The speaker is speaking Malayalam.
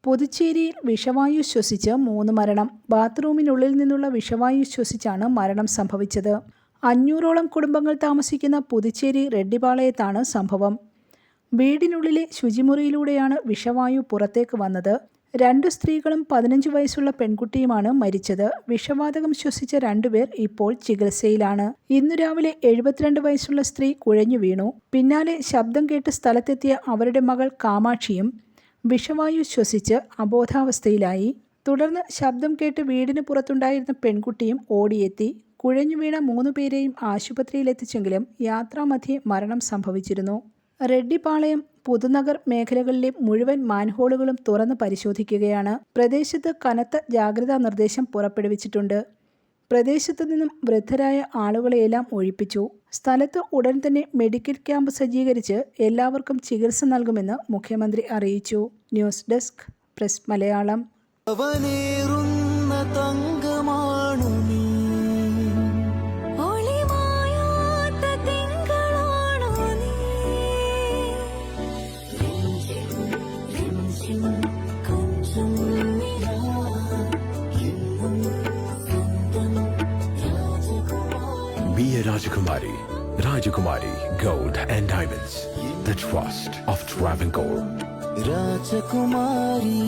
പുതുച്ചേരിയിൽ വിഷവായു ശ്വസിച്ച് 3 മരണം. ബാത്റൂമിനുള്ളിൽ നിന്നുള്ള വിഷവായു ശ്വസിച്ചാണ് മരണം സംഭവിച്ചത്. 500ഓളം കുടുംബങ്ങൾ താമസിക്കുന്ന പുതുച്ചേരി റെഡ്ഡിപാളയത്താണ് സംഭവം. വീടിനുള്ളിലെ ശുചിമുറിയിലൂടെയാണ് വിഷവായു പുറത്തേക്ക് വന്നത്. 2 സ്ത്രീകളും 15 വയസ്സുള്ള പെൺകുട്ടിയുമാണ് മരിച്ചത്. വിഷവാതകം ശ്വസിച്ച 2 പേർ ഇപ്പോൾ ചികിത്സയിലാണ്. ഇന്നു രാവിലെ 72 വയസ്സുള്ള സ്ത്രീ കുഴഞ്ഞു വീണു. പിന്നാലെ ശബ്ദം കേട്ട് സ്ഥലത്തെത്തിയ അവരുടെ മകൾ കാമാക്ഷിയും വിഷവായു ശ്വസിച്ച് അബോധാവസ്ഥയിലായി. തുടർന്ന് ശബ്ദം കേട്ട് വീടിന് പുറത്തുണ്ടായിരുന്ന പെൺകുട്ടിയും ഓടിയെത്തി. കുഴഞ്ഞു വീണ 3 പേരെയും ആശുപത്രിയിലെത്തിച്ചെങ്കിലും യാത്രാമധ്യേ മരണം സംഭവിച്ചിരുന്നു. റെഡ്ഡിപാളയം, പുതുനഗർ മേഖലകളിലെ മുഴുവൻ മാൻഹോളുകളും തുറന്ന് പരിശോധിക്കുകയാണ്. പ്രദേശത്ത് കനത്ത ജാഗ്രതാ നിർദ്ദേശം പുറപ്പെടുവിച്ചിട്ടുണ്ട്. പ്രദേശത്തു നിന്നും വൃദ്ധരായ ആളുകളെയെല്ലാം ഒഴിപ്പിച്ചു. സ്ഥലത്ത് ഉടൻ തന്നെ മെഡിക്കൽ ക്യാമ്പ് സജ്ജീകരിച്ച് എല്ലാവർക്കും ചികിത്സ നൽകുമെന്ന് മുഖ്യമന്ത്രി അറിയിച്ചു. News desk, press Malayalam. Be a Rajakumari. Rajakumari Gold and Diamonds. The trust of Travancore. Rajakumari.